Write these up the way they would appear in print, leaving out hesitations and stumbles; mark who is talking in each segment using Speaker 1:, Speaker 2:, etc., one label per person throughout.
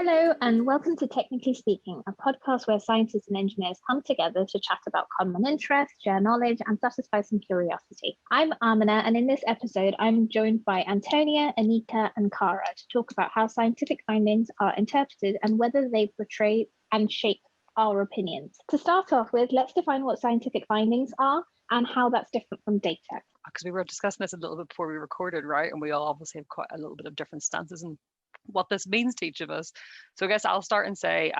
Speaker 1: Hello, and welcome to Technically Speaking, a podcast where scientists and engineers come together to chat about common interests, share knowledge, and satisfy some curiosity. I'm Amina, and in this episode, I'm joined by Antonia, Anika, and Cara to talk about how scientific findings are interpreted and whether they portray and shape our opinions. To start off with, let's define what scientific findings are and how that's different from data.
Speaker 2: Because we were discussing this a little bit before we recorded, right? And we all obviously have quite a little bit of different stances and what this means to each of us. So I guess I'll start and say,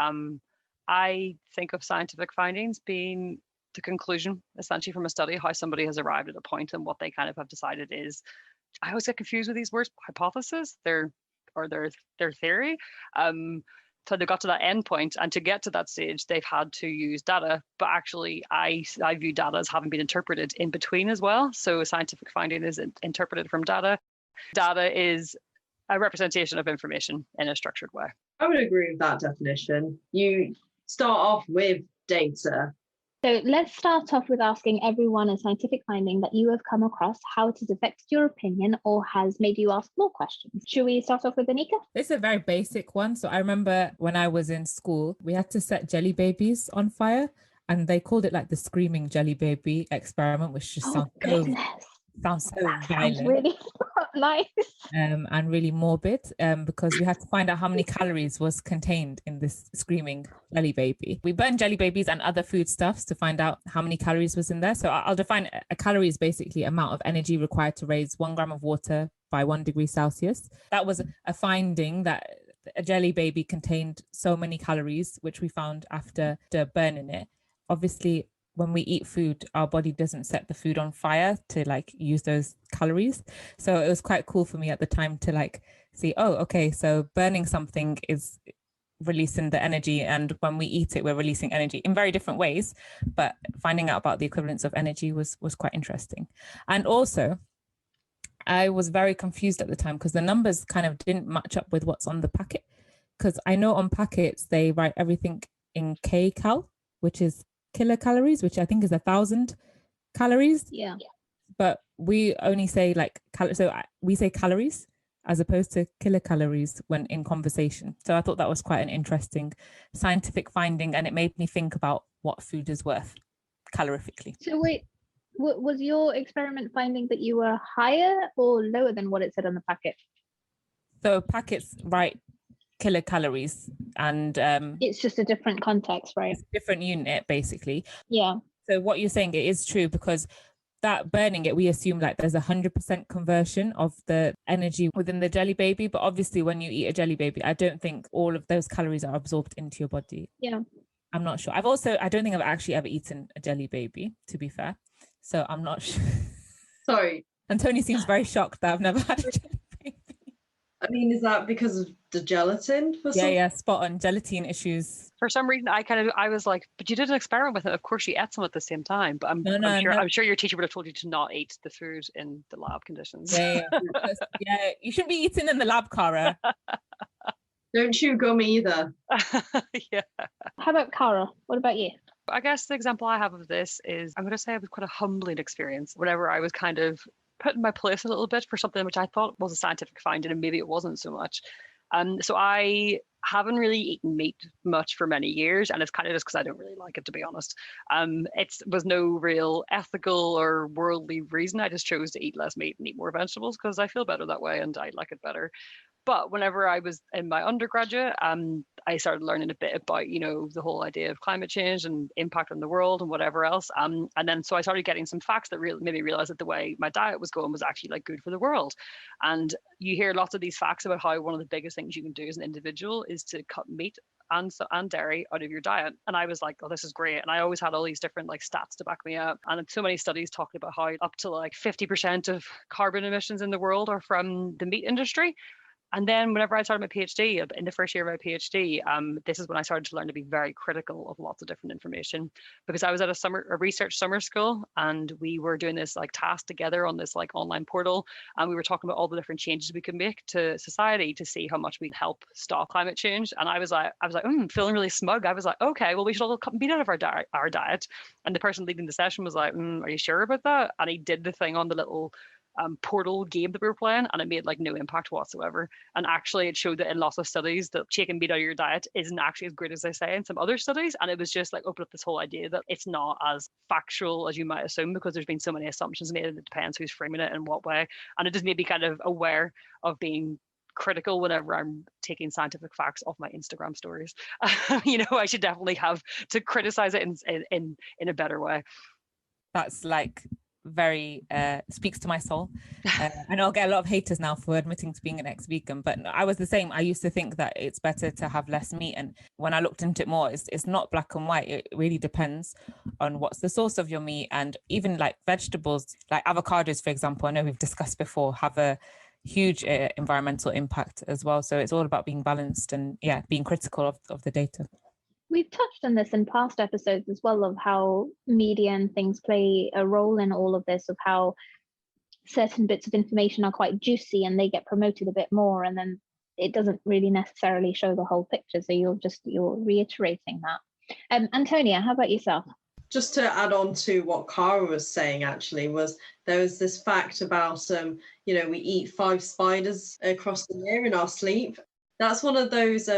Speaker 2: I think of scientific findings being the conclusion, essentially, from a study, how somebody has arrived at a point and what they kind of have decided is, I always get confused with these words, hypothesis, their theory. So they got to that end point, and to get to that stage, they've had to use data. But actually, I view data as having been interpreted in between as well. So a scientific finding is interpreted from data. Data is a representation of information in a structured way.
Speaker 3: I would agree with that definition. You start off with data.
Speaker 1: So let's start off with asking everyone a scientific finding that you have come across, how it has affected your opinion or has made you ask more questions. Should we start off with Anika?
Speaker 4: It's a very basic one. So I remember when I was in school, we had to set jelly babies on fire, and they called it like the screaming jelly baby experiment, which just sounds so violent.
Speaker 1: Sounds really nice.
Speaker 4: And really morbid, because we had to find out how many calories was contained in this screaming jelly baby. We burned jelly babies and other foodstuffs to find out how many calories was in there. So I'll define a calorie is basically amount of energy required to raise 1 gram of water by 1 degree Celsius. That was a finding that a jelly baby contained so many calories, which we found after burning it. Obviously, when we eat food, our body doesn't set the food on fire to like use those calories. So it was quite cool for me at the time to like see, oh, okay, so burning something is releasing the energy, and when we eat it, we're releasing energy in very different ways. But finding out about the equivalence of energy was quite interesting. And also, I was very confused at the time because the numbers kind of didn't match up with what's on the packet. Because I know on packets, they write everything in kcal, which is kilocalories, which I think is 1,000 calories.
Speaker 1: Yeah.
Speaker 4: But we only say like, we say calories as opposed to kilocalories when in conversation. So I thought that was quite an interesting scientific finding, and it made me think about what food is worth calorifically.
Speaker 1: So wait, was your experiment finding that you were higher or lower than what it said on the packet?
Speaker 4: So packets write kilocalories, and
Speaker 1: it's just a different context, right?
Speaker 4: It's a different unit basically.
Speaker 1: Yeah.
Speaker 4: So what you're saying, it is true, because that burning it, we assume like there's 100% conversion of the energy within the jelly baby, but obviously when you eat a jelly baby, I don't think all of those calories are absorbed into your body.
Speaker 1: Yeah.
Speaker 4: I'm not sure. I don't think I've actually ever eaten a jelly baby, to be fair, so I'm not sure.
Speaker 3: Sorry,
Speaker 4: Antonia seems very shocked that I've never had a jelly baby.
Speaker 3: I mean, is that because of the gelatin?
Speaker 4: Yeah, spot on. Gelatine issues.
Speaker 2: For some reason, I was like, but you did an experiment with it. Of course, you ate some at the same time. But I'm sure your teacher would have told you to not eat the food in the lab conditions.
Speaker 4: Yeah. You shouldn't be eating in the lab, Cara.
Speaker 3: Don't chew gum either.
Speaker 2: Yeah.
Speaker 1: How about Cara? What about you?
Speaker 2: I guess the example I have of this is, I'm going to say it was quite a humbling experience whenever I was kind of put in my place a little bit for something which I thought was a scientific finding and maybe it wasn't so much. So I haven't really eaten meat much for many years, and it's kind of just because I don't really like it, to be honest. It was no real ethical or worldly reason. I just chose to eat less meat and eat more vegetables because I feel better that way and I like it better. But whenever I was in my undergraduate, I started learning a bit about, the whole idea of climate change and impact on the world and whatever else. And then so I started getting some facts that made me realize that the way my diet was going was actually like good for the world. And you hear lots of these facts about how one of the biggest things you can do as an individual is to cut meat and dairy out of your diet. And I was like, oh, this is great. And I always had all these different like stats to back me up. And so many studies talking about how up to like 50% of carbon emissions in the world are from the meat industry. And then whenever I started my PhD, in the first year of my PhD, this is when I started to learn to be very critical of lots of different information, because I was at a research summer school, and we were doing this like task together on this like online portal, and we were talking about all the different changes we could make to society to see how much we'd help stop climate change. And I was like, feeling really smug. I was like, okay, well, we should all cut meat out of our diet. And the person leading the session was like, are you sure about that? And he did the thing on the little Portal game that we were playing, and it made like no impact whatsoever. And actually, it showed that in lots of studies that taking meat out of your diet isn't actually as great as they say in some other studies. And it was just like opened up this whole idea that it's not as factual as you might assume, because there's been so many assumptions made, and it depends who's framing it in what way. And it just made me kind of aware of being critical whenever I'm taking scientific facts off my Instagram stories. I should definitely have to criticize it in a better way.
Speaker 4: That's like very speaks to my soul. I know I'll get a lot of haters now for admitting to being an ex-vegan, but I was the same. I used to think that it's better to have less meat, and when I looked into it more, it's not black and white. It really depends on what's the source of your meat. And even like vegetables, like avocados, for example, I know we've discussed before, have a huge environmental impact as well. So it's all about being balanced and being critical of the data.
Speaker 1: We've touched on this in past episodes as well, of how media and things play a role in all of this, of how certain bits of information are quite juicy and they get promoted a bit more, and then it doesn't really necessarily show the whole picture. So you're reiterating that. Antonia, how about yourself?
Speaker 3: Just to add on to what Cara was saying, actually, was there was this fact about, we eat 5 spiders across the year in our sleep. That's one of those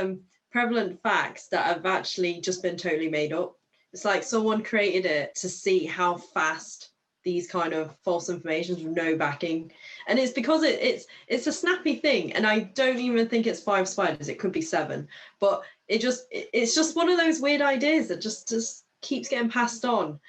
Speaker 3: prevalent facts that have actually just been totally made up. It's like someone created it to see how fast these kind of false informations with no backing. And it's because it's a snappy thing. And I don't even think it's 5 spiders. It could be 7. But it's just one of those weird ideas that just keeps getting passed on.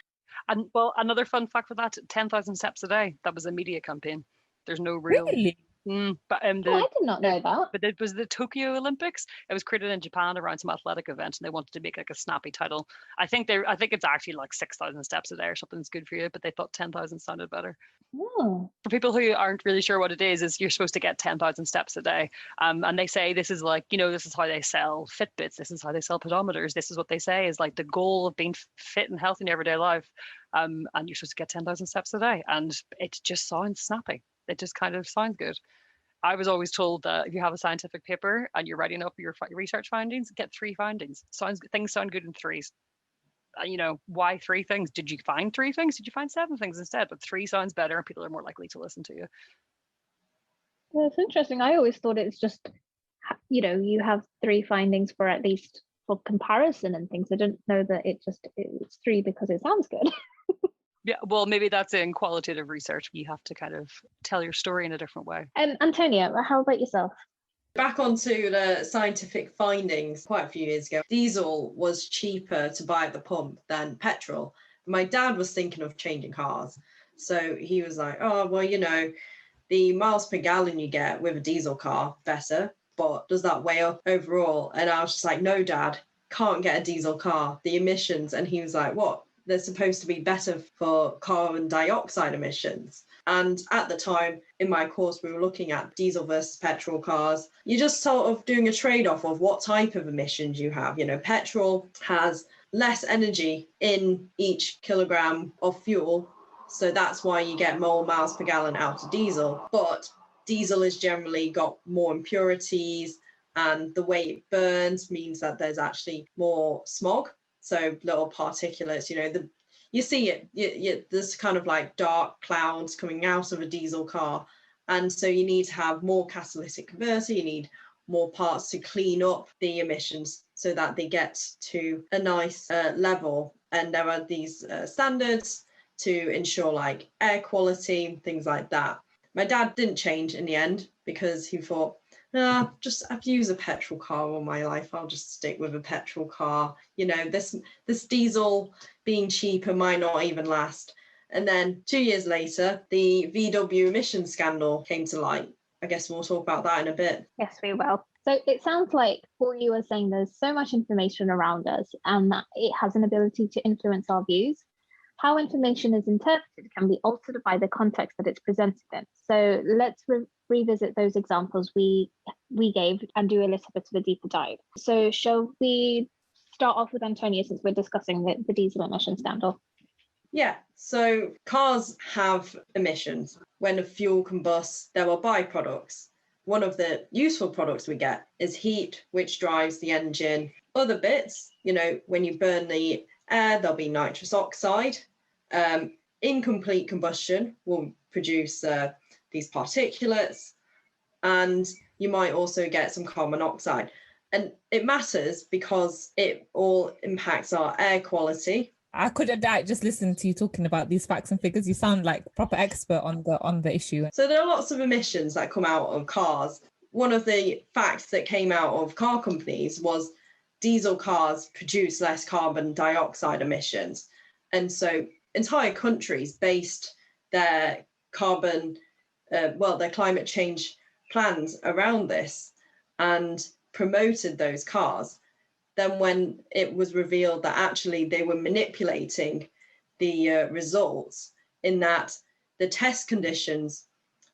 Speaker 2: And well, another fun fact for that, 10,000 steps a day. That was a media campaign. There's no real...
Speaker 4: Really?
Speaker 2: But
Speaker 1: I did not know that.
Speaker 2: But it was the Tokyo Olympics. It was created in Japan around some athletic event, and they wanted to make like a snappy title. I think it's actually like 6,000 steps a day or something that's good for you, but they thought 10,000 sounded better.
Speaker 1: Oh.
Speaker 2: For people who aren't really sure what it is you're supposed to get 10,000 steps a day. And they say this is like, this is how they sell Fitbits, this is how they sell pedometers, this is what they say is like the goal of being fit and healthy in everyday life. And you're supposed to get 10,000 steps a day, and it just sounds snappy. It just kind of sounds good. I was always told that if you have a scientific paper and you're writing up your research findings, get 3 findings. Things sound good in 3s. Why 3 things? Did you find 3 things? Did you find 7 things instead? But 3 sounds better, and people are more likely to listen to you.
Speaker 1: Well, it's interesting. I always thought it's just, you have 3 findings for at least for comparison and things. I didn't know that it's 3 because it sounds good.
Speaker 2: Yeah, well, maybe that's in qualitative research. You have to kind of tell your story in a different way.
Speaker 1: Antonia, how about yourself?
Speaker 3: Back onto the scientific findings, quite a few years ago, diesel was cheaper to buy at the pump than petrol. My dad was thinking of changing cars. So he was like, oh, well, the miles per gallon you get with a diesel car, better, but does that weigh up overall? And I was just like, no, Dad, can't get a diesel car, the emissions. And he was like, what? They're supposed to be better for carbon dioxide emissions. And at the time in my course, we were looking at diesel versus petrol cars. You're just sort of doing a trade-off of what type of emissions you have. Petrol has less energy in each kilogram of fuel. So that's why you get more miles per gallon out of diesel. But diesel has generally got more impurities, and the way it burns means that there's actually more smog. So little particulates, you see it, there's kind of like dark clouds coming out of a diesel car. And so you need to have more catalytic converter, you need more parts to clean up the emissions so that they get to a nice level. And there are these standards to ensure like air quality, things like that. My dad didn't change in the end because he thought, I've used a petrol car all my life. I'll just stick with a petrol car. This diesel being cheaper might not even last. And then 2 years later, the VW emissions scandal came to light. I guess we'll talk about that in a bit.
Speaker 1: Yes, we will. So it sounds like what you were saying, there's so much information around us and that it has an ability to influence our views. How information is interpreted can be altered by the context that it's presented in. So let's revisit those examples we gave and do a little bit of a deeper dive. So shall we start off with Antonia, since we're discussing the diesel emission scandal?
Speaker 3: Yeah, so cars have emissions. When a fuel combusts, there are byproducts. One of the useful products we get is heat, which drives the engine. Other bits, when you burn the air, there'll be nitrous oxide. Incomplete combustion will produce these particulates, and you might also get some carbon monoxide. And it matters because it all impacts our air quality.
Speaker 4: I could have died just listening to you talking about these facts and figures. You sound like a proper expert on the issue.
Speaker 3: So there are lots of emissions that come out of cars. One of the facts that came out of car companies was diesel cars produce less carbon dioxide emissions. And so entire countries based their their climate change plans around this and promoted those cars. Then when it was revealed that actually they were manipulating the results, in that the test conditions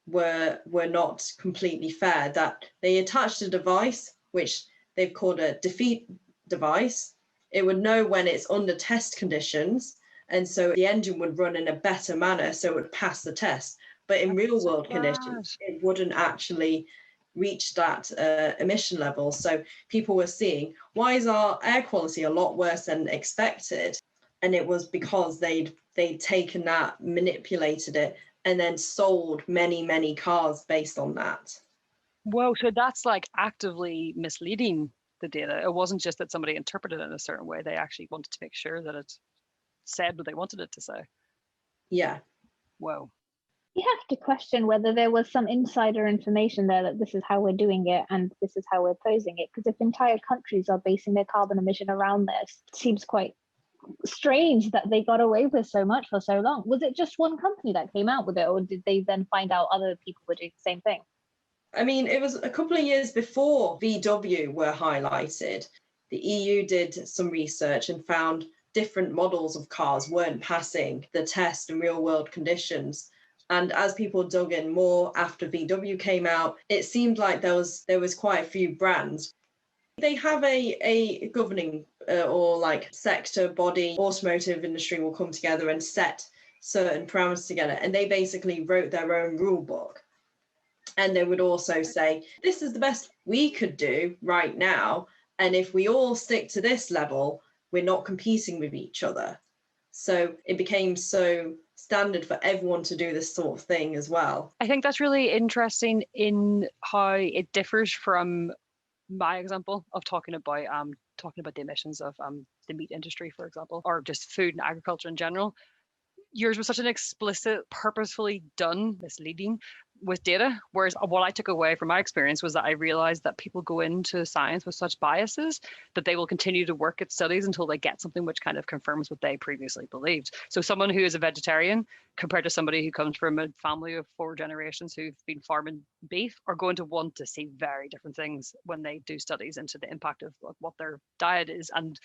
Speaker 3: were not completely fair, that they attached a device which they've called a defeat device. It would know when it's under test conditions, and so the engine would run in a better manner, so it would pass the test. But in real world conditions, it wouldn't actually reach that emission level. So people were seeing, why is our air quality a lot worse than expected? And it was because they'd taken that, manipulated it, and then sold many cars based on that.
Speaker 2: Whoa, so that's like actively misleading the data. It wasn't just that somebody interpreted it in a certain way. They actually wanted to make sure that it said what they wanted it to say.
Speaker 3: Yeah.
Speaker 2: Whoa.
Speaker 1: You have to question whether there was some insider information there that this is how we're doing it and this is how we're posing it. Because if entire countries are basing their carbon emission around this, it seems quite strange that they got away with so much for so long. Was it just one company that came out with it, or did they then find out other people were doing the same thing?
Speaker 3: I mean, it was a couple of years before VW were highlighted. The EU did some research and found different models of cars weren't passing the test in real world conditions. And as people dug in more after VW came out, it seemed like there was quite a few brands. They have a governing or like sector body. Automotive industry will come together and set certain parameters together, and they basically wrote their own rule book. And they would also say, this is the best we could do right now, and if we all stick to this level, we're not competing with each other. So it became so standard for everyone to do this sort of thing as well.
Speaker 2: I think that's really interesting in how it differs from my example of talking about the emissions of the meat industry, for example, or just food and agriculture in general. Yours was such an explicit, purposefully done misleading with data, whereas what I took away from my experience was that I realized that people go into science with such biases that they will continue to work at studies until they get something which kind of confirms what they previously believed. So someone who is a vegetarian compared to somebody who comes from a family of 4 generations who've been farming beef are going to want to see very different things when they do studies into the impact of what their diet is. And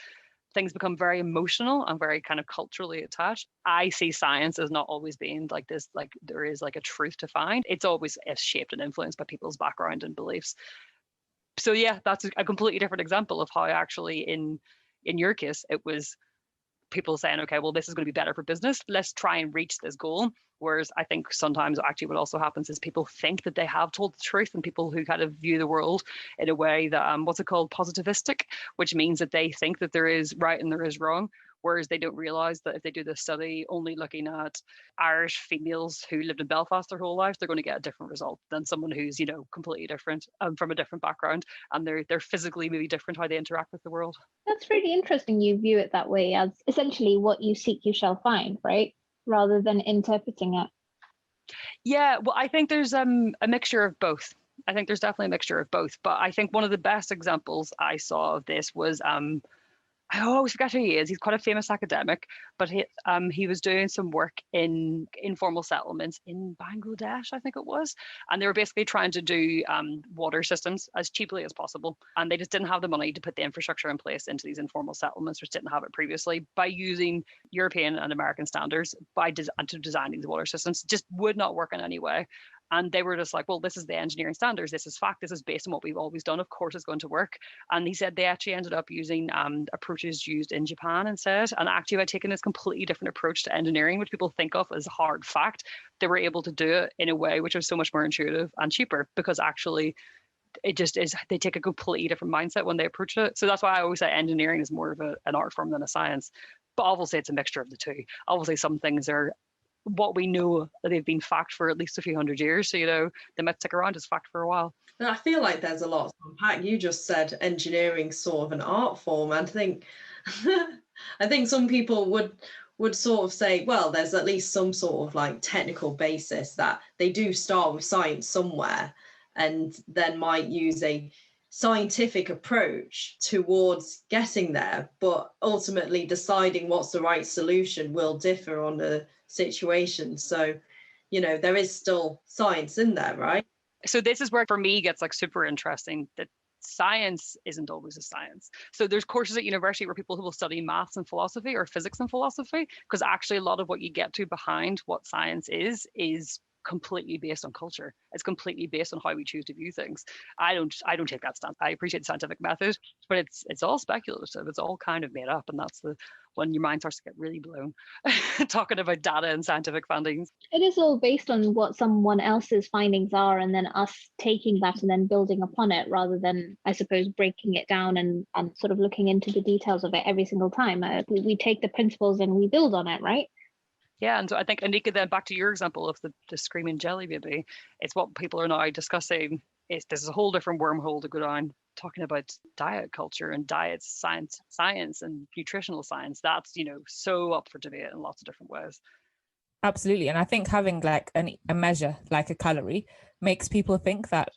Speaker 2: things become very emotional and very kind of culturally attached. I see science as not always being like this, like there is like a truth to find. It's always shaped and influenced by people's background and beliefs. So yeah, that's a completely different example of how actually in your case, it was people saying, okay, well, this is going to be better for business. Let's try and reach this goal. Whereas I think sometimes actually what also happens is people think that they have told the truth, and people who kind of view the world in a way that, what's it called, positivistic, which means that they think that there is right and there is wrong. Whereas they don't realize that if they do this study only looking at Irish females who lived in Belfast their whole life, they're going to get a different result than someone who's, completely different from a different background, and they're physically maybe different how they interact with the world. That's
Speaker 1: really interesting. You view it that way, as essentially what you seek you shall find, right? Rather than interpreting it.
Speaker 2: Yeah, well, I think there's a mixture of both. I think there's definitely a mixture of both. But I think one of the best examples I saw of this was I always forget who he is. He's quite a famous academic, but he was doing some work in informal settlements in Bangladesh, I think it was. And they were basically trying to do water systems as cheaply as possible. And they just didn't have the money to put the infrastructure in place into these informal settlements, which didn't have it previously, by using European and American standards to design these water systems. It just would not work in any way. And they were just like, well, this is the engineering standards. This is fact. This is based on what we've always done. Of course, it's going to work. And he said they actually ended up using approaches used in Japan instead. And actually, by taking this completely different approach to engineering, which people think of as hard fact, they were able to do it in a way which was so much more intuitive and cheaper, because actually it just is, they take a completely different mindset when they approach it. So that's why I always say engineering is more of an art form than a science. But obviously, it's a mixture of the two. Obviously, some things are what we know that they've been fact for at least a few hundred years. So, they might stick around as fact for a while.
Speaker 3: And I feel like there's a lot to unpack. You just said engineering sort of an art form. And I think I think some people would sort of say, well, there's at least some sort of like technical basis that they do start with science somewhere and then might use a scientific approach towards getting there, but ultimately deciding what's the right solution will differ on the situation. So, there is still science in there, right?
Speaker 2: So this is where for me gets like super interesting, that science isn't always a science. So there's courses at university where people who will study maths and philosophy or physics and philosophy, because actually a lot of what you get to behind what science is completely based on culture. It's completely based on how we choose to view things. I don't take that stance. I appreciate the scientific method, but it's all speculative. It's all kind of made up, and that's when your mind starts to get really blown talking about data and scientific findings.
Speaker 1: It is all based on what someone else's findings are, and then us taking that and then building upon it, rather than, I suppose, breaking it down and sort of looking into the details of it every single time. We take the principles and we build on it, right?
Speaker 2: Yeah, and so I think, Anika, then back to your example of the screaming jelly baby, it's what people are now discussing. This is a whole different wormhole to go down, talking about diet culture and diet science and nutritional science. That's, so up for debate in lots of different ways.
Speaker 4: Absolutely. And I think having like a measure, like a calorie, makes people think that,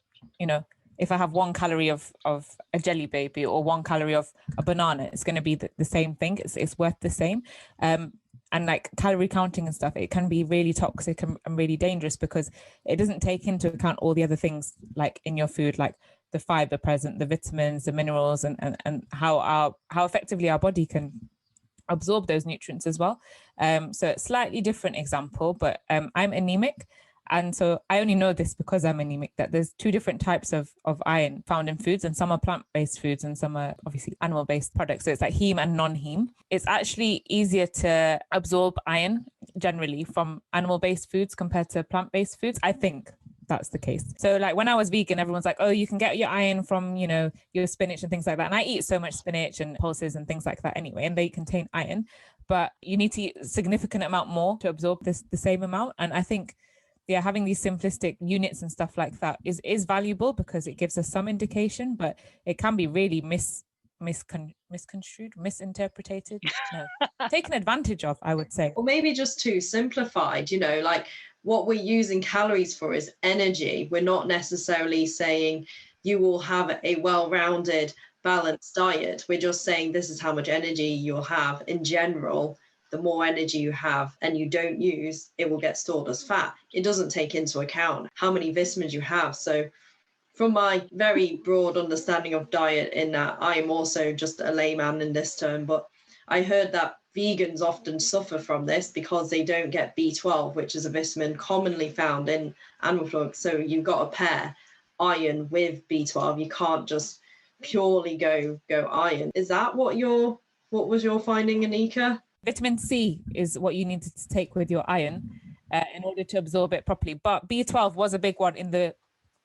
Speaker 4: if I have 1 calorie of a jelly baby or 1 calorie of a banana, it's going to be the same thing. It's worth the same. And like calorie counting and stuff, it can be really toxic and really dangerous because it doesn't take into account all the other things like in your food, like the fiber present, the vitamins, the minerals, and how effectively our body can absorb those nutrients as well. So it's slightly different example, but I'm anemic. And so I only know this because I'm anemic, that there's 2 different types of iron found in foods, and some are plant-based foods and some are obviously animal-based products. So it's like heme and non-heme. It's actually easier to absorb iron generally from animal-based foods compared to plant-based foods. I think that's the case. So like when I was vegan, everyone's like, oh, you can get your iron from, your spinach and things like that. And I eat so much spinach and pulses and things like that anyway, and they contain iron, but you need to eat a significant amount more to absorb the same amount. And I think having these simplistic units and stuff like that is valuable because it gives us some indication, but it can be really misconstrued, misinterpreted, taken advantage of, I would say.
Speaker 3: Or maybe just too simplified, like what we're using calories for is energy. We're not necessarily saying you will have a well-rounded, balanced diet. We're just saying this is how much energy you'll have in general. The more energy you have and you don't use, it will get stored as fat. It doesn't take into account how many vitamins you have. So from my very broad understanding of diet, in that I am also just a layman in this term, but I heard that vegans often suffer from this because they don't get B12, which is a vitamin commonly found in animal products. So you've got to pair iron with B12. You can't just purely go iron. Is that what was your finding, Anika?
Speaker 4: Vitamin C is what you need to take with your iron in order to absorb it properly. But B12 was a big one in the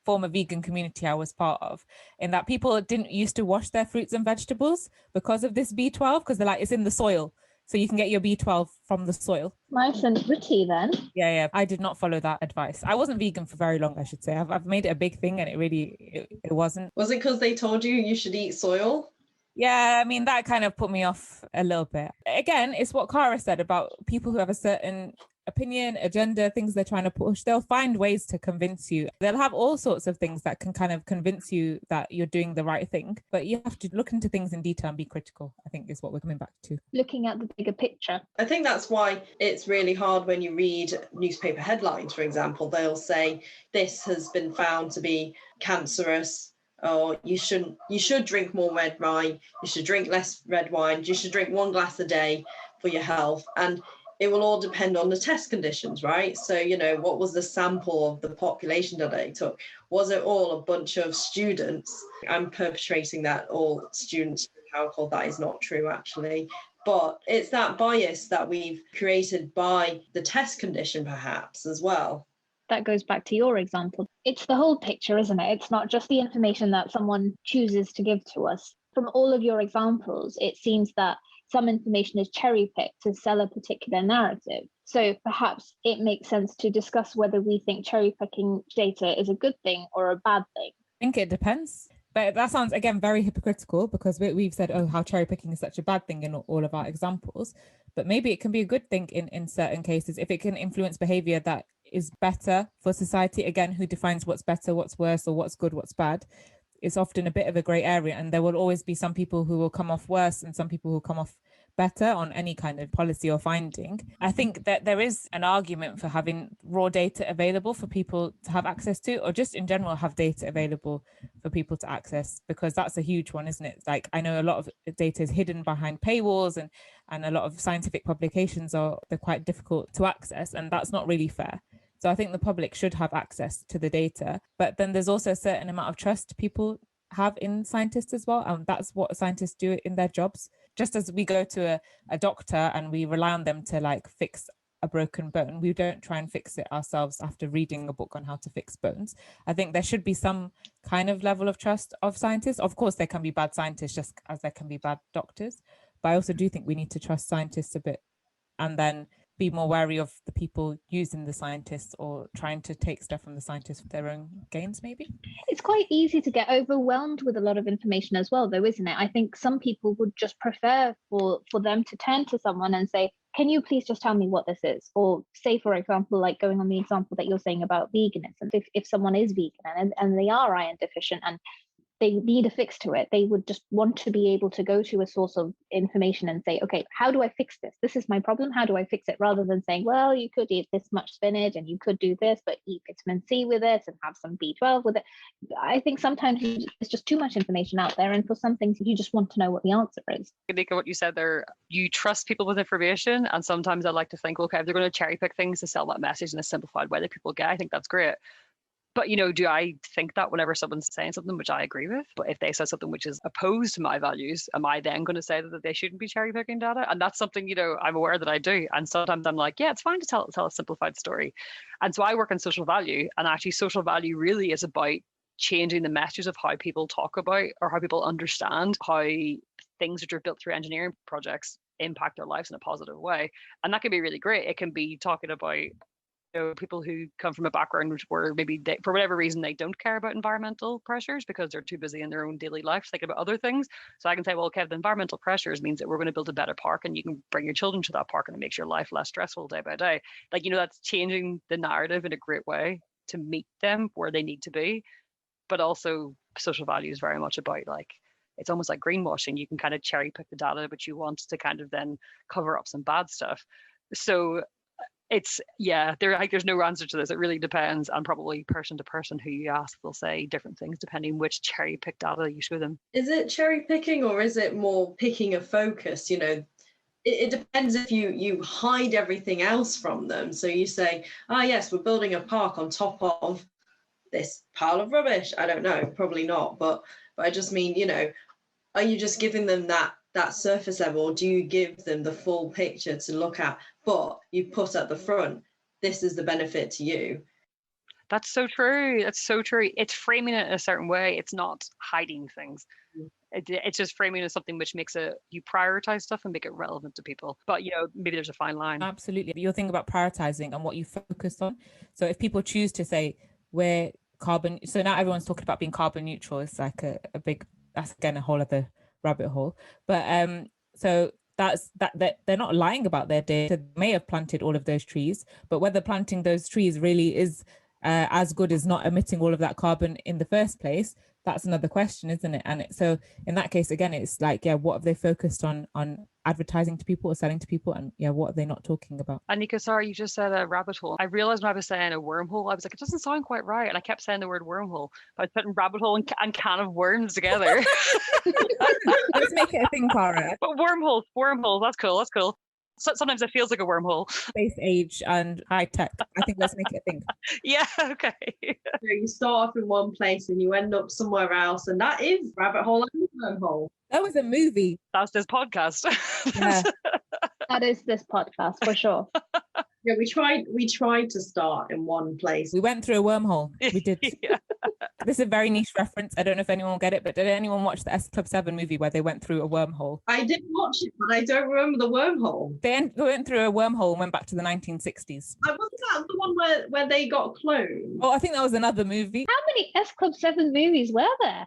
Speaker 4: former vegan community I was part of, in that people didn't used to wash their fruits and vegetables because of this B12, because they're like, it's in the soil. So you can get your B12 from the soil.
Speaker 1: Nice and pretty then.
Speaker 4: Yeah. I did not follow that advice. I wasn't vegan for very long, I should say. I've made it a big thing and it wasn't.
Speaker 3: Was it because they told you should eat soil?
Speaker 4: Yeah, I mean, that kind of put me off a little bit. Again, it's what Cara said about people who have a certain opinion, agenda, things they're trying to push. They'll find ways to convince you. They'll have all sorts of things that can kind of convince you that you're doing the right thing. But you have to look into things in detail and be critical, I think is what we're coming back to.
Speaker 1: Looking at the bigger picture.
Speaker 3: I think that's why it's really hard when you read newspaper headlines, for example. They'll say, this has been found to be cancerous, or you should drink more red wine, you should drink less red wine, you should drink 1 glass a day for your health. And it will all depend on the test conditions, right? So, what was the sample of the population that they took? Was it all a bunch of students? I'm perpetrating that all students drink alcohol. That is not true, actually. But it's that bias that we've created by the test condition, perhaps, as well.
Speaker 1: That goes back to your example. It's the whole picture, isn't it? It's not just the information that someone chooses to give to us. From all of your examples, it seems that some information is cherry-picked to sell a particular narrative. So perhaps it makes sense to discuss whether we think cherry picking data is a good thing or a bad thing.
Speaker 4: I think it depends. But that sounds, again, very hypocritical, because we've said, oh, how cherry picking is such a bad thing in all of our examples. But maybe it can be a good thing in certain cases if it can influence behavior that is better for society. Again, who defines what's better, what's worse, or what's good, what's bad? It's often a bit of a grey area, and there will always be some people who will come off worse and some people who will come off better on any kind of policy or finding. I think that there is an argument for having raw data available for people to have access to, or just in general have data available for people to access, because that's a huge one, isn't it? Like, I know a lot of data is hidden behind paywalls, and a lot of scientific publications they're quite difficult to access, and that's not really fair. So I think the public should have access to the data, but then there's also a certain amount of trust people have in scientists as well, and that's what scientists do in their jobs. Just as we go to a doctor and we rely on them to like fix a broken bone, we don't try and fix it ourselves after reading a book on how to fix bones. I think there should be some kind of level of trust of scientists. Of course, there can be bad scientists just as there can be bad doctors, but I also do think we need to trust scientists a bit, and then be more wary of the people using the scientists or trying to take stuff from the scientists for their own gains, maybe.
Speaker 1: It's quite easy to get overwhelmed with a lot of information as well, though, isn't it? I think some people would just prefer for them to turn to someone and say, can you please just tell me what this is? Or say, for example, like going on the example that you're saying about veganism, if someone is vegan and they are iron deficient and they need a fix to it, they would just want to be able to go to a source of information and say, okay, how do I fix this? This is my problem. How do I fix it? Rather than saying, well, you could eat this much spinach and you could do this, but eat vitamin C with it and have some B12 with it. I think sometimes there's just too much information out there. And for some things, you just want to know what the answer is.
Speaker 2: Anika, what you said there, you trust people with information. And sometimes I like to think, okay, if they're going to cherry pick things to sell that message in a simplified way that people get, I think that's great. But, do I think that whenever someone's saying something which I agree with, but if they say something which is opposed to my values, am I then going to say that they shouldn't be cherry picking data? And that's something, I'm aware that I do. And sometimes I'm like, yeah, it's fine to tell a simplified story. And so I work in social value, and actually social value really is about changing the messages of how people talk about or how people understand how things which are built through engineering projects impact their lives in a positive way. And that can be really great. It can be talking about people who come from a background where maybe for whatever reason they don't care about environmental pressures because they're too busy in their own daily life thinking about other things. So I can say, well, okay, the environmental pressures means that we're going to build a better park, and you can bring your children to that park, and it makes your life less stressful day by day. Like, that's changing the narrative in a great way to meet them where they need to be. But also social value is very much about, like, it's almost like greenwashing. You can kind of cherry pick the data, but you want to kind of then cover up some bad stuff. So there's no answer to this. It really depends, and probably person to person who you ask, they'll say different things depending which cherry pick data you show them.
Speaker 3: Is it cherry picking, or is it more picking a focus? It depends if you hide everything else from them. So you say, yes, we're building a park on top of this pile of rubbish. I don't know, probably not, but I just mean, are you just giving them that surface level, or do you give them the full picture to look at, but you put at the front, this is the benefit to you?
Speaker 2: That's so true. That's so true. It's framing it in a certain way. It's not hiding things. It's just framing it as something which makes you prioritize stuff and make it relevant to people. But, maybe there's a fine line.
Speaker 4: Absolutely. You're thinking about prioritizing and what you focus on. So if people choose to say we're carbon, so now everyone's talking about being carbon neutral. It's like a big, that's again a whole other rabbit hole. But so that's that they're not lying about their data. They may have planted all of those trees, but whether planting those trees really is as good as not emitting all of that carbon in the first place, that's another question, isn't it? And so in that case, again, it's like, what have they focused on advertising to people or selling to people, and what are they not talking about?
Speaker 2: Anika, sorry, you just said a rabbit hole. I realized when I was saying a wormhole, I was like, it doesn't sound quite right, and I kept saying the word wormhole, but I was putting rabbit hole and can of worms together.
Speaker 4: Let's make it a thing, Cara.
Speaker 2: But wormholes, that's cool. So sometimes it feels like a wormhole.
Speaker 4: Space age and high tech. I think let's make it a thing.
Speaker 2: Yeah, okay.
Speaker 3: You start off in one place and you end up somewhere else, and that is rabbit hole and wormhole.
Speaker 4: That was a movie.
Speaker 2: That's this podcast.
Speaker 4: Yeah.
Speaker 1: That is this podcast for sure.
Speaker 3: Yeah, we tried to start in one place.
Speaker 4: We went through a wormhole. We did.
Speaker 2: Yeah.
Speaker 4: This is a very niche reference. I don't know if anyone will get it, but did anyone watch the S Club 7 movie where they went through a wormhole?
Speaker 3: I did watch it, but I don't remember the wormhole.
Speaker 4: They went through a wormhole and went back to the 1960s.
Speaker 3: Wasn't that the one where they got cloned?
Speaker 4: Oh, I think that was another movie.
Speaker 1: How many S Club 7 movies were there?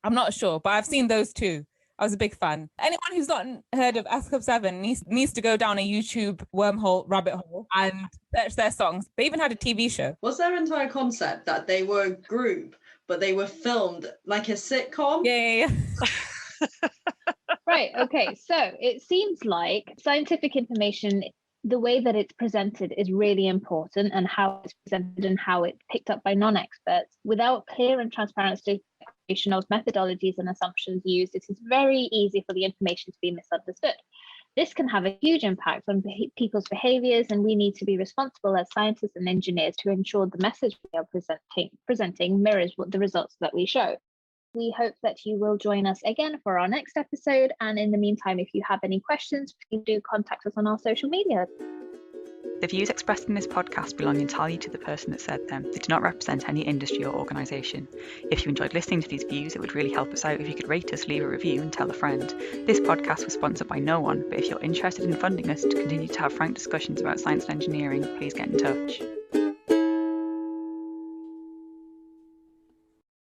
Speaker 4: I'm not sure, but I've seen those too. I was a big fan. Anyone who's not heard of S Club 7 needs to go down a YouTube wormhole rabbit hole and search their songs. They even had a TV show.
Speaker 3: Was their entire concept that they were a group, but they were filmed like a sitcom?
Speaker 4: Yeah.
Speaker 1: Right, okay. So it seems like scientific information, the way that it's presented is really important, and how it's presented and how it's picked up by non-experts. Without clear and transparent of methodologies and assumptions used, it is very easy for the information to be misunderstood. This can have a huge impact on people's behaviors, and we need to be responsible as scientists and engineers to ensure the message we are presenting mirrors what the results that we show. We hope that you will join us again for our next episode. And in the meantime, if you have any questions, please do contact us on our social media.
Speaker 5: The views expressed in this podcast belong entirely to the person that said them. They do not represent any industry or organisation. If you enjoyed listening to these views, it would really help us out if you could rate us, leave a review and tell a friend. This podcast was sponsored by no one, but if you're interested in funding us to continue to have frank discussions about science and engineering, please get in touch.